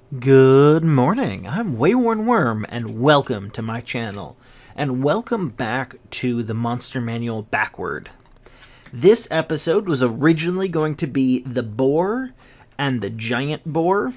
Good morning, I'm WaywornWyrm, and welcome to my channel, and welcome back to the Monster Manual Backward. This episode was originally going to be the Boar and the Giant Boar,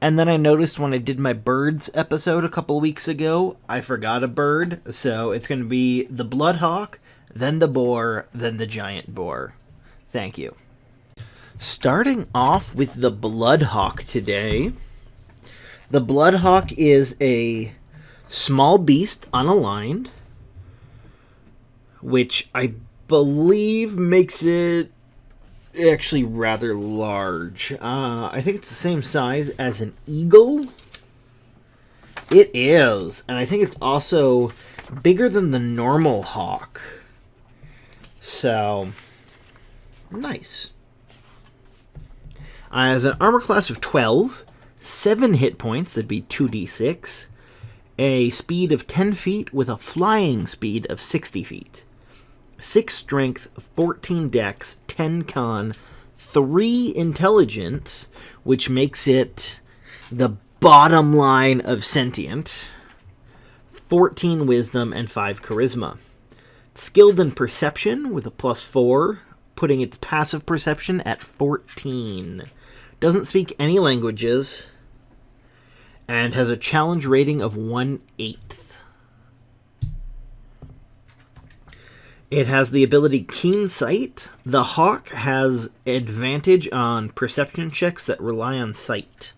and then I noticed when I did my birds episode a couple weeks ago, I forgot a bird, so it's going to be the Bloodhawk, then the Boar, then the Giant Boar. Thank you. Starting off with the Bloodhawk today. The Bloodhawk is a small beast, unaligned, which I believe makes it actually rather large. I think it's the same size as an eagle. It is, and I think it's also bigger than the normal hawk. So, nice. As an armor class of 12, 7 hit points, that'd be 2d6, a speed of 10 feet with a flying speed of 60 feet, 6 strength, 14 dex, 10 con, 3 intelligence, which makes it the bottom line of sentient, 14 wisdom, and 5 charisma. Skilled in perception with a +4, putting its passive perception at 14. Doesn't speak any languages, and has a challenge rating of 1/8. It has the ability Keen Sight. The Hawk has advantage on perception checks that rely on sight.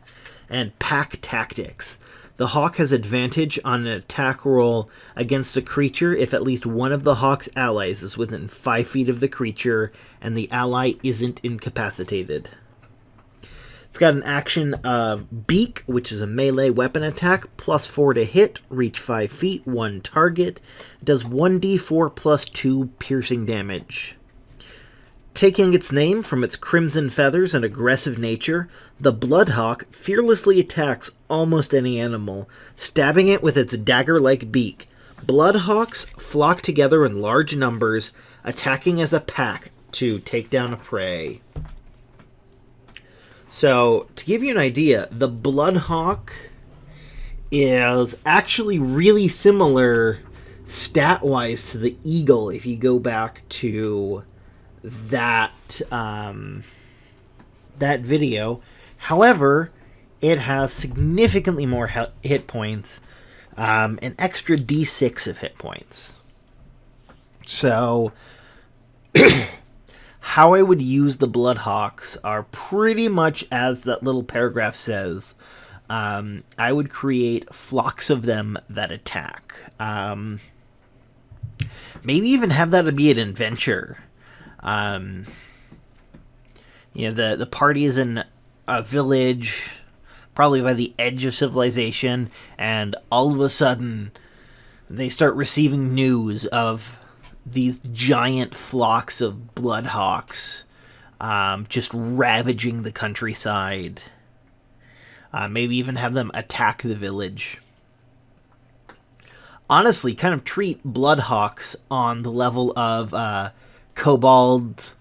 And Pack Tactics. The Hawk has advantage on an attack roll against a creature if at least one of the Hawk's allies is within 5 feet of the creature and the ally isn't incapacitated. It's got an action of Beak, which is a melee weapon attack, +4 to hit, reach 5 feet, 1 target. It does 1d4 plus 2 piercing damage. Taking its name from its crimson feathers and aggressive nature, the Bloodhawk fearlessly attacks almost any animal, stabbing it with its dagger-like beak. Bloodhawks flock together in large numbers, attacking as a pack to take down a prey. So, to give you an idea, the Bloodhawk is actually really similar stat-wise to the Eagle if you go back to that video. However, it has significantly more hit points, an extra d6 of hit points. So, how I would use the Bloodhawks are pretty much as that little paragraph says. I would create flocks of them that attack. Maybe even have that be an adventure. The party is in a village, probably by the edge of civilization, and all of a sudden they start receiving news of these giant flocks of Bloodhawks just ravaging the countryside. Maybe even have them attack the village. Honestly, kind of treat Bloodhawks on the level of kobolds,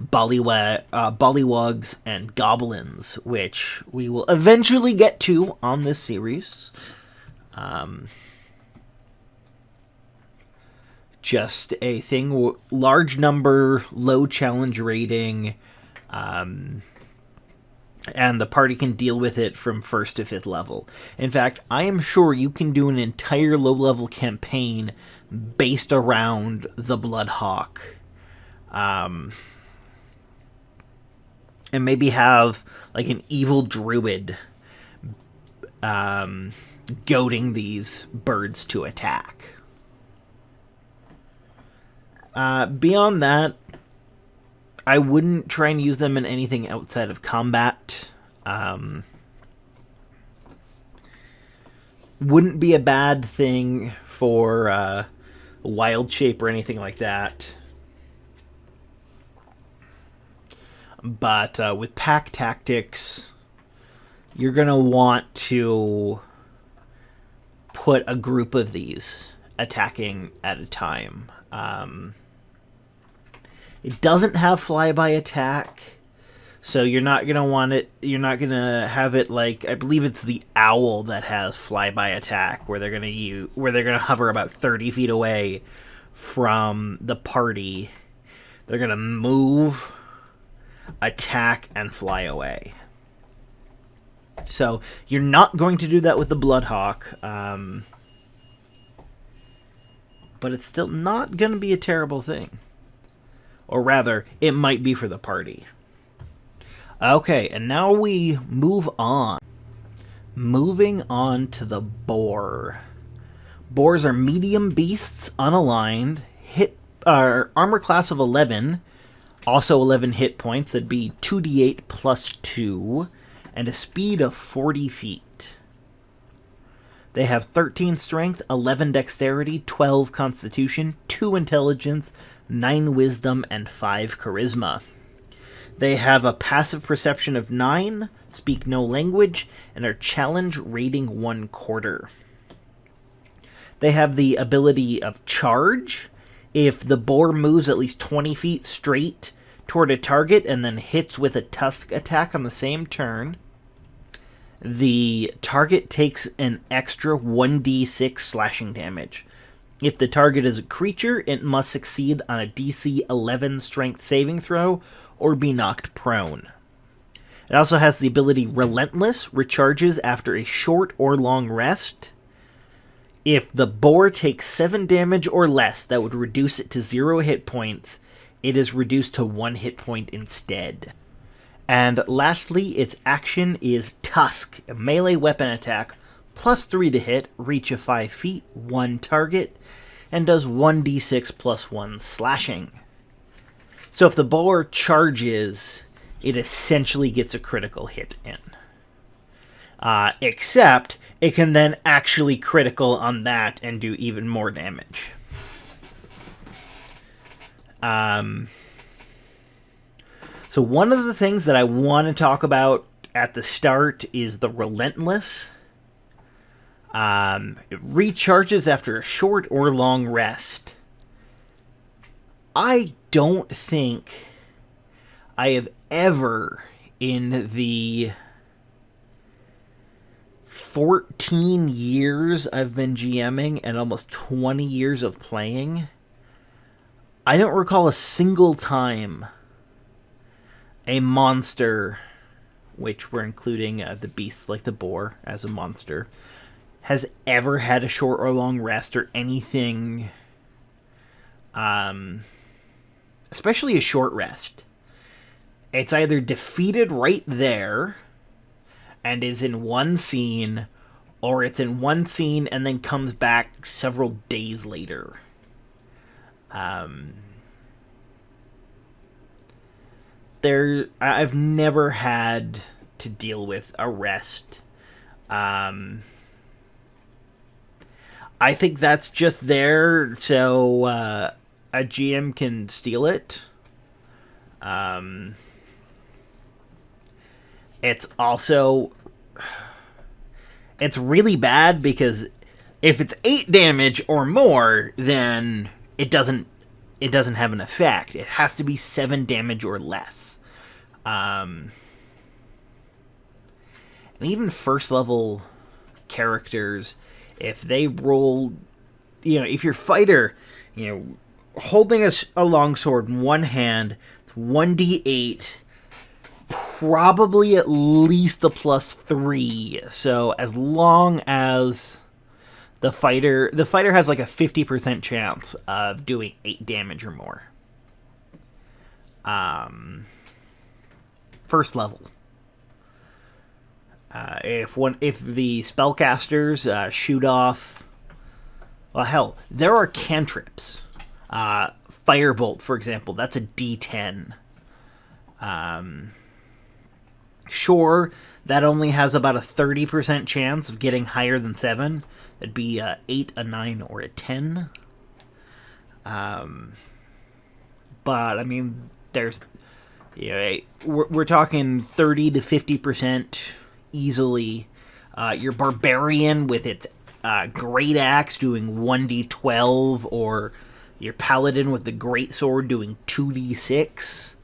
bullywugs, and goblins, which we will eventually get to on this series. Just a thing, large number, low challenge rating, and the party can deal with it from 1st to 5th level. In fact, I am sure you can do an entire low-level campaign based around the Bloodhawk. And maybe have like an evil druid goading these birds to attack. Beyond that, I wouldn't try and use them in anything outside of combat. Wouldn't be a bad thing for wild shape or anything like that. But with pack tactics, you're going to want to put a group of these attacking at a time. It doesn't have flyby attack, So you're not gonna want it. You're not gonna have it like, I believe it's the owl that has flyby attack, where they're gonna hover about 30 feet away from the party. They're gonna move, attack, and fly away. So you're not going to do that with the Bloodhawk, but it's still not going to be a terrible thing. Or rather, it might be for the party. Okay, and now we move on. Moving on to the Boar. Boars are medium beasts, unaligned, armor class of 11, also 11 hit points. That'd be 2d8 plus 2, and a speed of 40 feet. They have 13 strength, 11 dexterity, 12 constitution, 2 intelligence, 9 wisdom, and 5 charisma. They have a passive perception of 9, speak no language, and are challenge rating 1/4. They have the ability of charge. If the boar moves at least 20 feet straight toward a target and then hits with a tusk attack on the same turn, the target takes an extra 1d6 slashing damage. If the target is a creature, it must succeed on a DC 11 strength saving throw or be knocked prone. It also has the ability Relentless, recharges after a short or long rest. If the boar takes 7 damage or less, that would reduce it to 0 hit points. It is reduced to 1 hit point instead. And lastly, its action is Tusk, a melee weapon attack, plus 3 to hit, reach of 5 feet, 1 target, and does 1d6 plus 1 slashing. So if the boar charges, it essentially gets a critical hit in. Except it can then actually critical on that and do even more damage. So one of the things that I want to talk about at the start is the Relentless. It recharges after a short or long rest. I don't think I have ever, in the 14 years I've been GMing and almost 20 years of playing, I don't recall a single time a monster, which we're including the beasts like the boar as a monster, has ever had a short or long rest or anything, especially a short rest. It's either defeated right there and is in one scene, or it's in one scene and then comes back several days later. I've never had to deal with a rest. I think that's just there so a GM can steal it. It's also, it's really bad because if it's 8 damage or more, then it doesn't have an effect. It has to be 7 damage or less. And even first level characters, if they roll, if your fighter, holding a longsword in one hand, it's 1d8, probably at least a plus 3. So as long as the fighter has like a 50% chance of doing 8 damage or more. First level. If the spellcasters shoot off, well, hell, there are cantrips. Firebolt, for example, that's a D10. Sure, that only has about a 30% chance of getting higher than 7. That'd be a 8, a 9, or a 10. But I mean, there's, we're talking 30 to 50% easily. Your barbarian with its great axe doing 1d12, or your paladin with the great sword doing 2d6.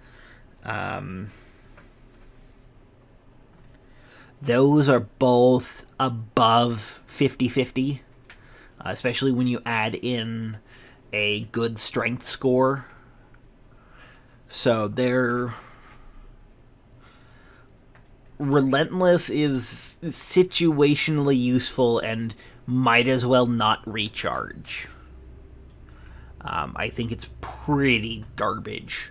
Those are both above 50-50, especially when you add in a good strength score. So they're... Relentless is situationally useful and might as well not recharge. I think it's pretty garbage.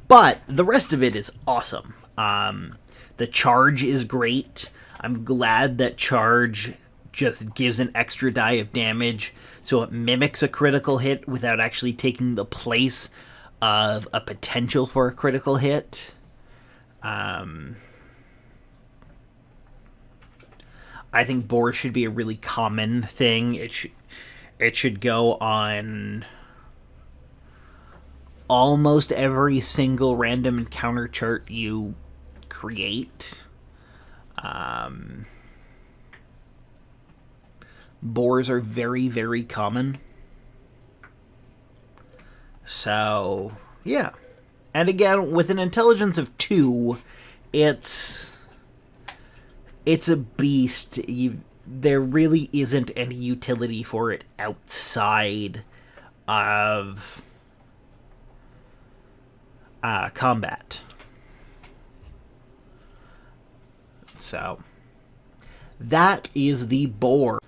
But the rest of it is awesome. The charge is great. I'm glad that charge just gives an extra die of damage, so it mimics a critical hit without actually taking the place of a potential for a critical hit. I think Boar should be a really common thing. It should go on almost every single random encounter chart you create. Boars are very, very common. So, yeah. And again, with an intelligence of 2, it's a beast. There really isn't any utility for it outside of combat. So, that is the Boar.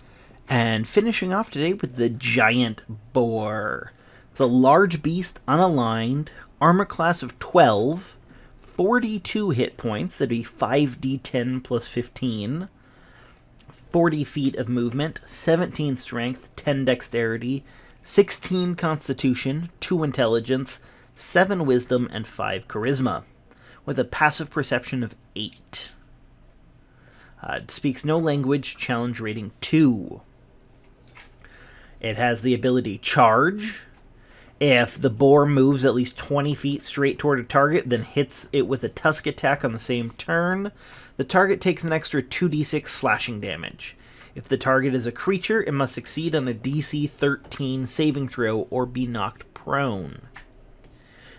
And finishing off today with the Giant Boar. It's a large beast, unaligned, armor class of 12, 42 hit points, that'd be 5d10 plus 15, 40 feet of movement, 17 strength, 10 dexterity, 16 constitution, 2 intelligence, 7 wisdom, and 5 charisma, with a passive perception of 8. It speaks no language, challenge rating 2. It has the ability Charge. If the boar moves at least 20 feet straight toward a target, then hits it with a tusk attack on the same turn, the target takes an extra 2d6 slashing damage. If the target is a creature, it must succeed on a DC 13 saving throw or be knocked prone.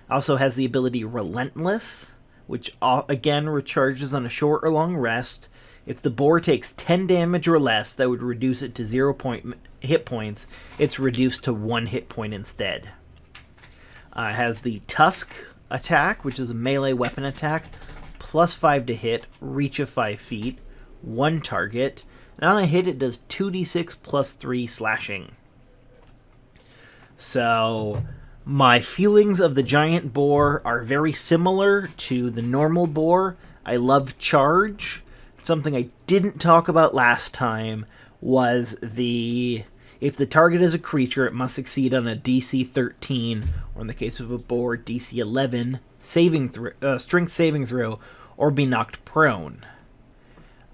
Also has the ability Relentless, which again recharges on a short or long rest. If the boar takes 10 damage or less, that would reduce it to 0 hit points. It's reduced to 1 hit point instead. It has the Tusk attack, which is a melee weapon attack, plus 5 to hit, reach of 5 feet, 1 target, and on a hit it does 2d6 plus 3 slashing. So, my feelings of the Giant Boar are very similar to the normal boar. I love Charge. Something I didn't talk about last time was if the target is a creature, it must succeed on a DC 13, or in the case of a boar, DC 11 strength saving throw, or be knocked prone.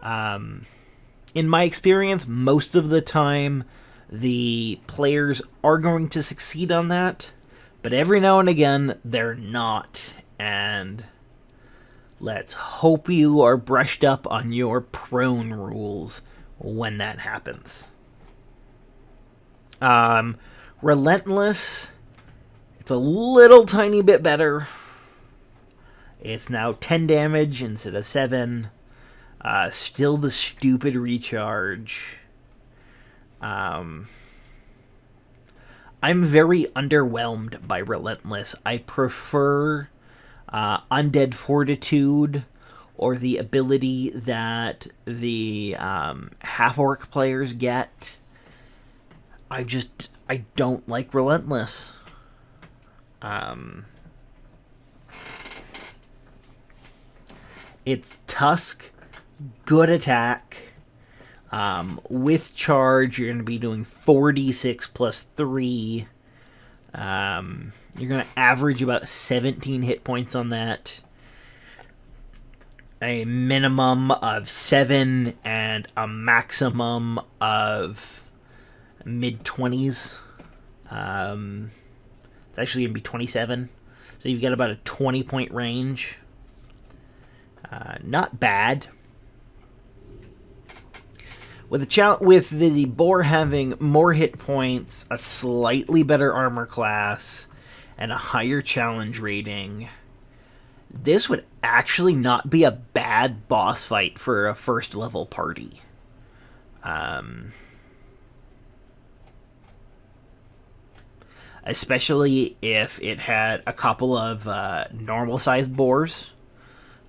In my experience, most of the time, the players are going to succeed on that, but every now and again, they're not, and let's hope you are brushed up on your prone rules when that happens. Relentless, it's a little tiny bit better. It's now 10 damage instead of 7. Still the stupid recharge. I'm very underwhelmed by Relentless. I prefer Undead Fortitude, or the ability that the half-orc players get. I don't like Relentless. It's Tusk, good attack. With Charge, you're going to be doing 4d6 plus 3. You're going to average about 17 hit points on that. A minimum of 7 and a maximum of mid-20s. It's actually going to be 27. So you've got about a 20-point range. Not bad. With the boar having more hit points, a slightly better armor class, and a higher challenge rating, this would actually not be a bad boss fight for a first level party. Especially if it had a couple of normal sized boars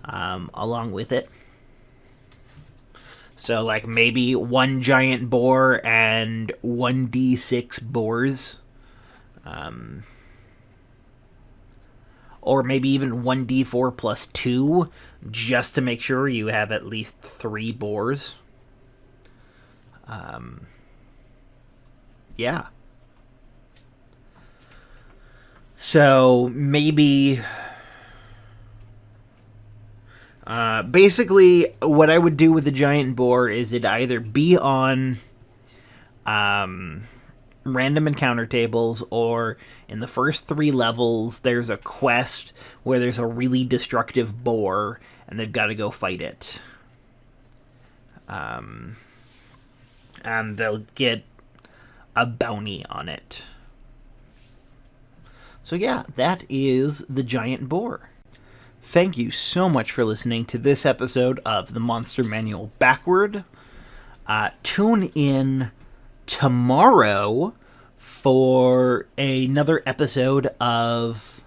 along with it. So, like, maybe one giant boar and 1d6 boars. Or maybe even 1d4 plus 2, just to make sure you have at least 3 boars. Yeah. So, maybe... basically, what I would do with the giant boar is it'd either be on random encounter tables, or in the first 3 levels, there's a quest where there's a really destructive boar, and they've got to go fight it. And they'll get a bounty on it. So yeah, that is the giant boar. Thank you so much for listening to this episode of the Monster Manual Backward. Tune in tomorrow for another episode of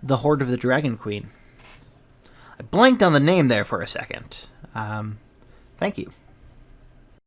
The Horde of the Dragon Queen. I blanked on the name there for a second. Thank you.